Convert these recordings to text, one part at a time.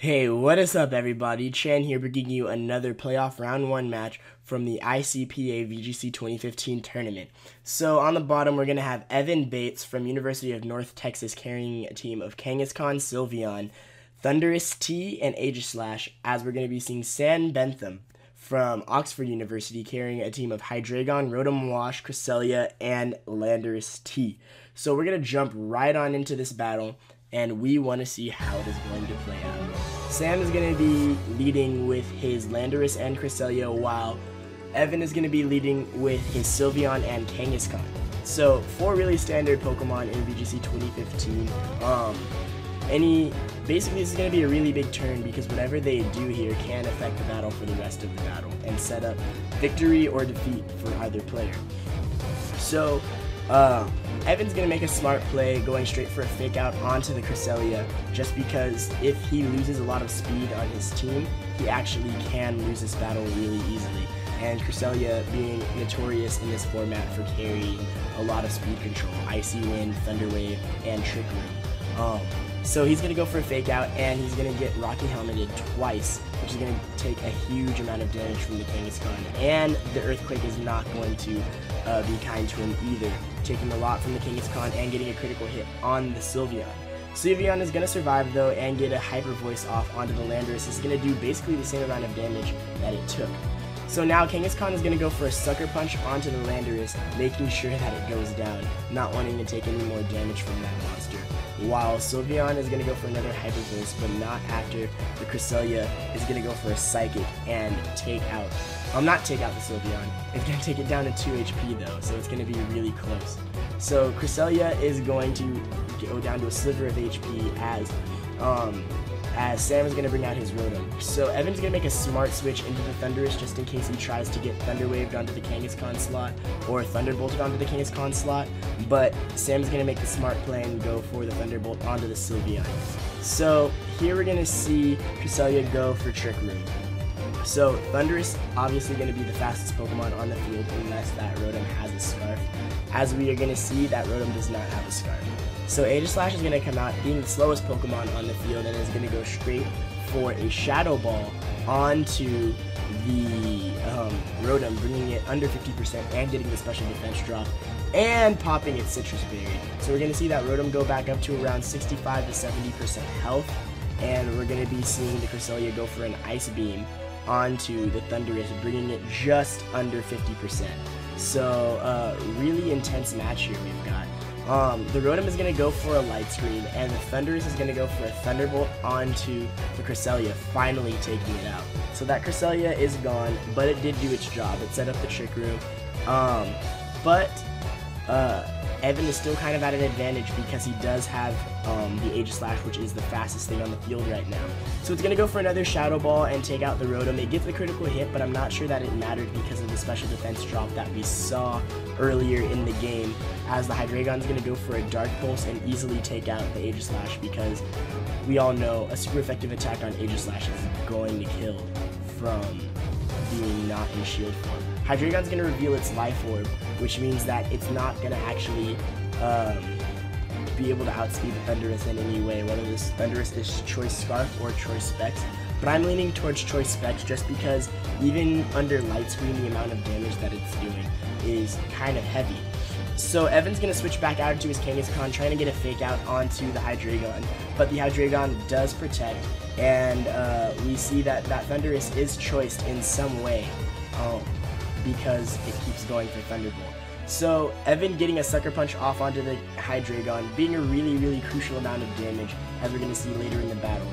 Hey, what is up everybody? Chan here bringing you another playoff round 1 match from the ICPA VGC 2015 tournament. So on the bottom we're going to have Evan Bates from University of North Texas carrying a team of Kangaskhan, Sylveon, Thundurus T, and Aegislash, as we're going to be seeing Sam Bentham from Oxford University carrying a team of Hydreigon, Rotom Wash, Cresselia, and Landorus T. So we're going to jump right on into this battle, and we want to see how it is going to play out. Sam is going to be leading with his Landorus and Cresselia, while Evan is going to be leading with his Sylveon and Kangaskhan. So 4 really standard Pokemon in VGC 2015. Basically this is going to be a really big turn because whatever they do here can affect the battle for the rest of the battle and set up victory or defeat for either player. So Evan's going to make a smart play going straight for a fake out onto the Cresselia, just because if he loses a lot of speed on his team, he actually can lose this battle really easily. And Cresselia being notorious in this format for carrying a lot of speed control, Icy Wind, Thunder Wave, and Trick Room. So he's going to go for a fake out, and he's going to get Rocky Helmeted twice, which is going to take a huge amount of damage from the Kangaskhan. And the Earthquake is not going to be kind to him either, taking a lot from the Kangaskhan and getting a critical hit on the Sylveon. Sylveon is going to survive though and get a Hyper Voice off onto the Landorus. It's going to do basically the same amount of damage that it took. So now Kangaskhan is going to go for a Sucker Punch onto the Landorus, making sure that it goes down, not wanting to take any more damage from that monster. While Sylveon is going to go for another Hyper Voice, but not after the Cresselia is going to go for a Psychic and take out, not take out the Sylveon. It's going to take it down to 2 HP though, so it's going to be really close. So Cresselia is going to go down to a sliver of HP as Sam is going to bring out his Rotom. So Evan's going to make a smart switch into the Thundurus just in case he tries to get Thunder Waved onto the Kangaskhan slot or Thunderbolted onto the Kangaskhan slot, but Sam's going to make the smart play and go for the Thunderbolt onto the Sylveon. So here we're going to see Cresselia go for Trick Room. So Thundurus obviously going to be the fastest Pokemon on the field unless that Rotom has a Scarf. As we are going to see, that Rotom does not have a Scarf. So Aegislash is going to come out being the slowest Pokemon on the field and is going to go straight for a Shadow Ball onto the Rotom, bringing it under 50% and getting the special defense drop and popping its Citrus Berry. So we're going to see that Rotom go back up to around 65 to 70% health, and we're going to be seeing the Cresselia go for an Ice Beam onto the Thundurus, bringing it just under 50%. So really intense match here we've got. The Rotom is going to go for a Light Screen, and the Thundurus is going to go for a Thunderbolt onto the Cresselia, finally taking it out. So that Cresselia is gone, but it did do its job. It set up the Trick Room. Evan is still kind of at an advantage because he does have the Aegislash, which is the fastest thing on the field right now. So it's going to go for another Shadow Ball and take out the Rotom. It gets the critical hit, but I'm not sure that it mattered because of the special defense drop that we saw earlier in the game, as the Hydreigon is going to go for a Dark Pulse and easily take out the Aegislash, because we all know a super effective attack on Aegislash is going to kill from being not in shield form. Hydreigon's going to reveal its Life Orb, which means that it's not going to actually be able to outspeed the Thundurus in any way, whether this Thundurus is Choice Scarf or Choice Specs. But I'm leaning towards Choice Specs just because even under Light Screen, the amount of damage that it's doing is kind of heavy. So Evan's going to switch back out into his Kangaskhan, trying to get a fake out onto the Hydreigon, but the Hydreigon does protect, and we see that that Thundurus is choiced in some way because it keeps going for Thunderbolt. So Evan getting a Sucker Punch off onto the Hydreigon, being a really crucial amount of damage, as we're going to see later in the battle.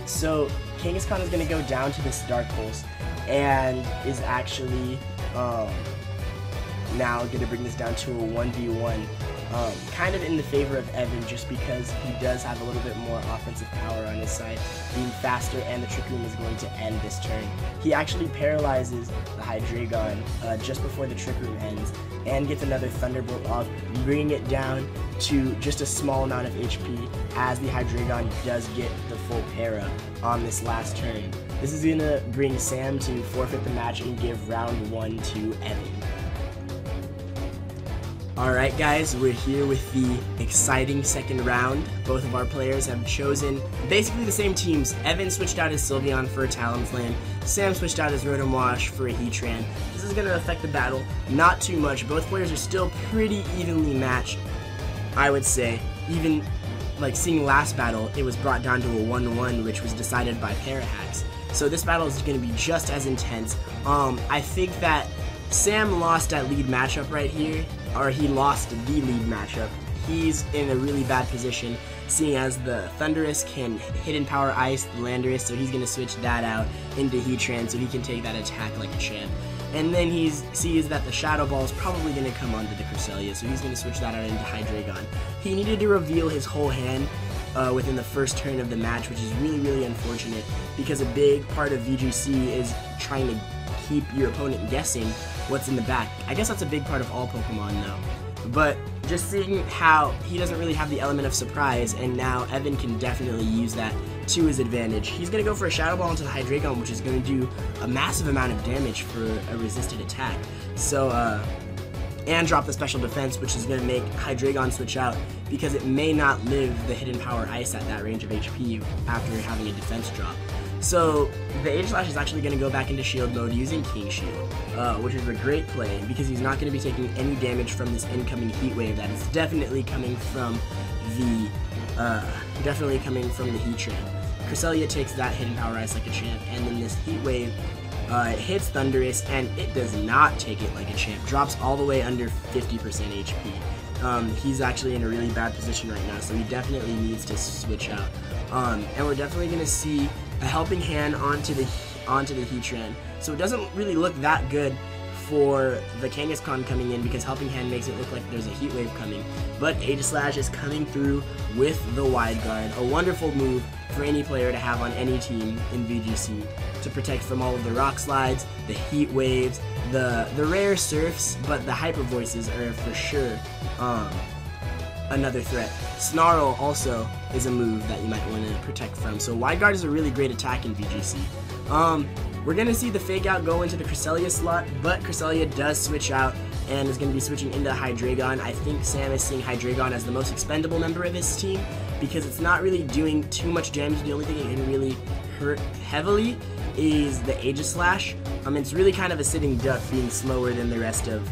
So Kangaskhan is going to go down to this Dark Pulse and is actually now going to bring this down to a 1v1, kind of in the favor of Evan just because he does have a little bit more offensive power on his side, being faster, and the Trick Room is going to end this turn. He actually paralyzes the Hydreigon just before the Trick Room ends and gets another Thunderbolt off, bringing it down to just a small amount of HP as the Hydreigon does get the full para on this last turn. This is going to bring Sam to forfeit the match and give round 1 to Evan. Alright guys, we're here with the exciting second round. Both of our players have chosen basically the same teams. Evan switched out his Sylveon for a Talonflame. Sam switched out his Rotom Wash for a Heatran. This is going to affect the battle, not too much. Both players are still pretty evenly matched, I would say. Even like seeing last battle, it was brought down to a 1-1, which was decided by Parahacks. So this battle is going to be just as intense. I think that Sam lost that lead matchup right here, or he lost the lead matchup. He's in a really bad position, seeing as the Thundurus can hidden power ice the Landorus, so he's going to switch that out into Heatran so he can take that attack like a champ. And then he sees that the Shadow Ball is probably going to come onto the Cresselia, so he's going to switch that out into Hydreigon. He needed to reveal his whole hand within the first turn of the match, which is really, really unfortunate, because a big part of VGC is trying to keep your opponent guessing what's in the back. I guess that's a big part of all Pokemon now. But just seeing how he doesn't really have the element of surprise, and now Evan can definitely use that to his advantage. He's going to go for a Shadow Ball into the Hydreigon, which is going to do a massive amount of damage for a resisted attack. So, and drop the special defense, which is going to make Hydreigon switch out, because it may not live the hidden power ice at that range of HP after having a defense drop. So the Aegislash is actually going to go back into shield mode using King Shield, which is a great play because he's not going to be taking any damage from this incoming Heat Wave that is definitely coming from the Heatran. Cresselia takes that hidden power ice like a champ, and then this Heat Wave hits Thundurus, and it does not take it like a champ. Drops all the way under 50% HP. He's actually in a really bad position right now, so he definitely needs to switch out. And we're definitely going to see a helping hand onto the Heatran. So it doesn't really look that good for the Kangaskhan coming in, because helping hand makes it look like there's a Heat Wave coming. But Aegislash is coming through with the Wide Guard, a wonderful move for any player to have on any team in VGC to protect from all of the Rock Slides, the Heat Waves, the rare Surfs, but the Hyper Voices are for sure another threat. Snarl also is a move that you might want to protect from. So Wide Guard is a really great attack in VGC. We're going to see the Fake Out go into the Cresselia slot, but Cresselia does switch out and is going to be switching into Hydreigon. I think Sam is seeing Hydreigon as the most expendable member of his team, because it's not really doing too much damage. The only thing it can really hurt heavily is the Aegislash. It's really kind of a sitting duck, being slower than the rest of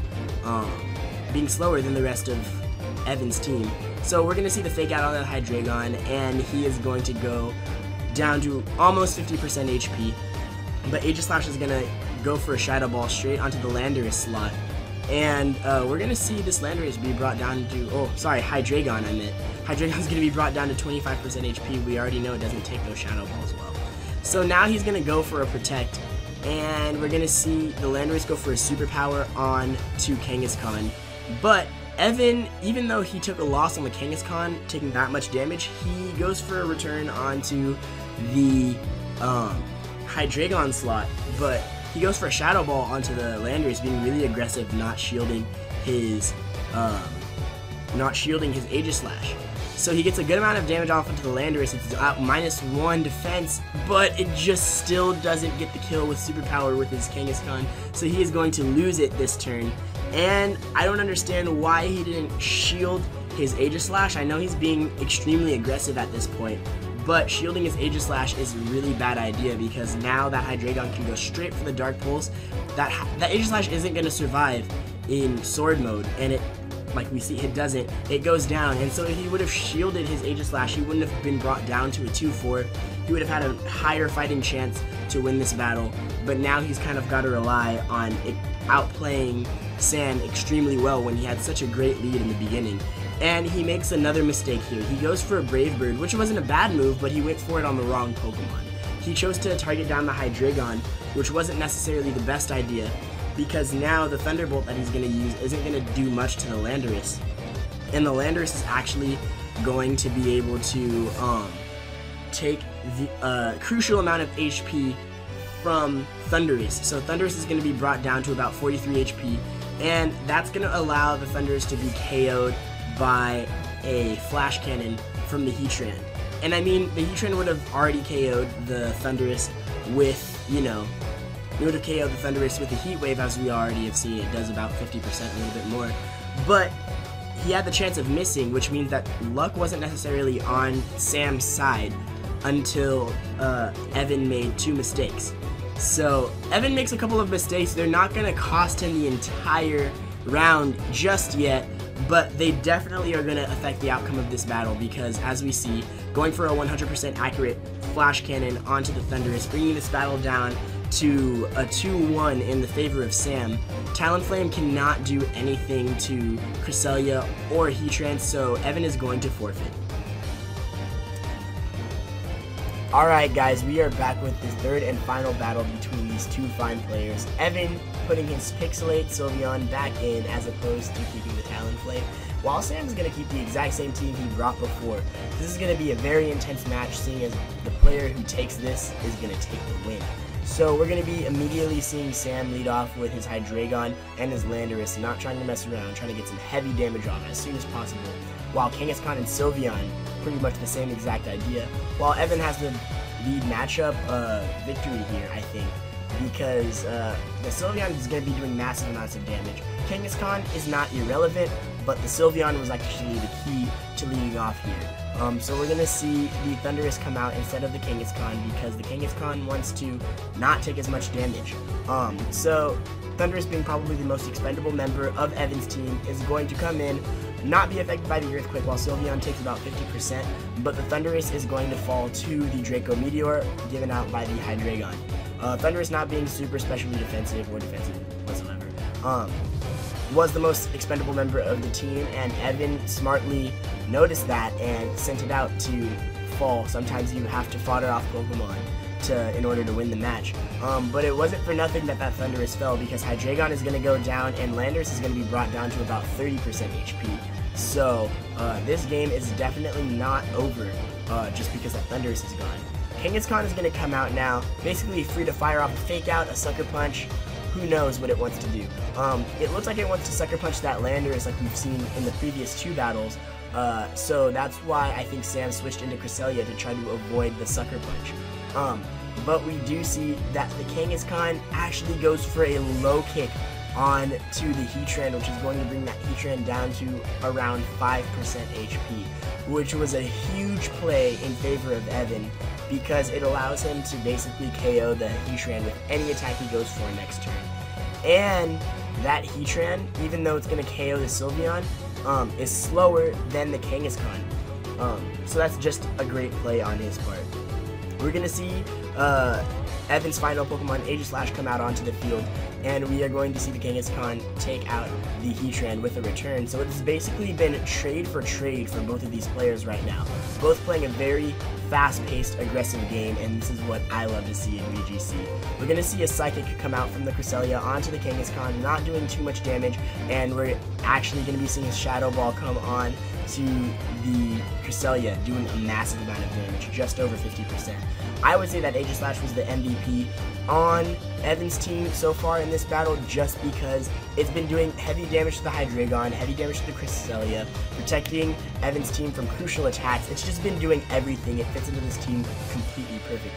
Evan's team. So we're going to see the Fake Out on that Hydreigon, and he is going to go down to almost 50% HP. But Aegislash is going to go for a Shadow Ball straight onto the Landorus slot. And we're going to see this Landorus be brought down to, Hydreigon I meant. Hydreigon's going to be brought down to 25% HP. We already know it doesn't take those Shadow Balls well. So now he's going to go for a Protect, and we're going to see the Landorus go for a Superpower on to Kangaskhan. But Evan, even though he took a loss on the Kangaskhan, taking that much damage, he goes for a return onto the Hydreigon slot, but he goes for a Shadow Ball onto the Landorus, being really aggressive, not shielding his Aegislash. So he gets a good amount of damage off into the Landorus. It's out -1 defense, but it just still doesn't get the kill with Superpower with his Kangaskhan, so he is going to lose it this turn. And I don't understand why he didn't shield his Aegislash. I know he's being extremely aggressive at this point, but shielding his Aegislash is a really bad idea, because now that Hydreigon can go straight for the Dark Pulse. That Aegislash isn't going to survive in Sword mode, and it, like we see, it doesn't. It goes down, and so if he would have shielded his Aegislash, he wouldn't have been brought down to a 2-4. He would have had a higher fighting chance to win this battle, but now he's kind of got to rely on it outplaying Sam extremely well when he had such a great lead in the beginning. And he makes another mistake here. He goes for a Brave Bird, which wasn't a bad move, but he went for it on the wrong Pokemon. He chose to target down the Hydreigon, which wasn't necessarily the best idea, because now the Thunderbolt that he's going to use isn't going to do much to the Landorus. And the Landorus is actually going to be able to take the crucial amount of HP from Thundurus. So Thundurus is going to be brought down to about 43 HP, and that's going to allow the Thundurus to be KO'd by a Flash Cannon from the Heatran. And I mean, the Heatran would have already KO'd the Thundurus with, it would have KO'd the Thundurus with the Heat Wave, as we already have seen. It does about 50%, a little bit more. But he had the chance of missing, which means that luck wasn't necessarily on Sam's side until Evan made 2 mistakes. So Evan makes a couple of mistakes. They're not going to cost him the entire round just yet, but they definitely are going to affect the outcome of this battle, because as we see, going for a 100% accurate flash cannon onto the Thundurus, bringing this battle down to a 2-1 in the favor of Sam. Talonflame cannot do anything to Cresselia or Heatran, so Evan is going to forfeit. Alright guys, we are back with the third and final battle between these two fine players. Evan putting his Pixelate Sylveon back in as opposed to keeping the Talonflame, while Sam is going to keep the exact same team he brought before. This is going to be a very intense match, seeing as the player who takes this is going to take the win. So we're going to be immediately seeing Sam lead off with his Hydreigon and his Landorus, not trying to mess around, trying to get some heavy damage off as soon as possible, while Kangaskhan and Sylveon, pretty much the same exact idea, while Evan has the lead matchup victory here, I think, because the Sylveon is going to be doing massive amounts of damage. Kangaskhan is not irrelevant, but the Sylveon was actually the key to leading off here. So we're going to see the Thundurus come out instead of the Kangaskhan, because the Kangaskhan wants to not take as much damage. So Thundurus, being probably the most expendable member of Evan's team, is going to come in, not be affected by the Earthquake, while Sylveon takes about 50%, but the Thundurus is going to fall to the Draco Meteor, given out by the Hydreigon. Thundurus, not being super specially defensive or defensive whatsoever, was the most expendable member of the team, and Evan smartly noticed that and sent it out to fall. Sometimes you have to fodder off Pokemon in order to win the match. But it wasn't for nothing that Thundurus fell, because Hydreigon is going to go down and Landorus is going to be brought down to about 30% HP. So this game is definitely not over just because that Thundurus is gone. Kangaskhan is going to come out now, basically free to fire off a Fake Out, a Sucker Punch. Who knows what it wants to do. It looks like it wants to Sucker Punch that Landorus like we've seen in the previous 2 battles. So that's why I think Sam switched into Cresselia to try to avoid the Sucker Punch. But we do see that the Kangaskhan actually goes for a low kick on to the Heatran, which is going to bring that Heatran down to around 5% HP, which was a huge play in favor of Evan, because it allows him to basically KO the Heatran with any attack he goes for next turn. And that Heatran, even though it's going to KO the Sylveon, is slower than the Kangaskhan. So that's just a great play on his part. We're going to see Evan's final Pokemon, Aegislash, come out onto the field, and we are going to see the Kangaskhan take out the Heatran with a return. So it's basically been trade for trade for both of these players right now, both playing a very fast-paced, aggressive game, and this is what I love to see in VGC. We're going to see a Psychic come out from the Cresselia onto the Kangaskhan, not doing too much damage, and we're actually going to be seeing a Shadow Ball come on to the Cresselia, doing a massive amount of damage, just over 50%. I would say that Aegislash was the MVP on Evan's team so far in this battle, just because it's been doing heavy damage to the Hydreigon, heavy damage to the Cresselia, protecting Evan's team from crucial attacks. It's just been doing everything. It fits into this team completely perfectly.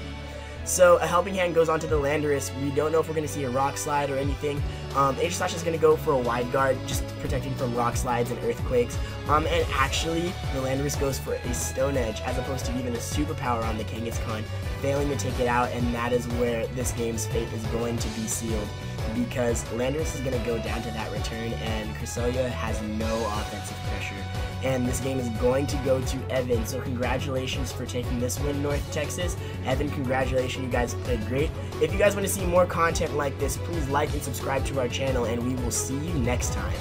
So a Helping Hand goes onto the Landorus. We don't know if we're going to see a Rock Slide or anything. Aegislash is going to go for a Wide Guard, just protecting from Rock Slides and Earthquakes. And actually, the Landorus goes for a Stone Edge, as opposed to even a Superpower on the Kangaskhan, failing to take it out, and that is where this game's fate is going to be sealed, because Landorus is going to go down to that return, and Cresselia has no offensive pressure. And this game is going to go to Evan, so congratulations for taking this win, North Texas. Evan, congratulations, you guys played great. If you guys want to see more content like this, please like and subscribe to our channel, and we will see you next time.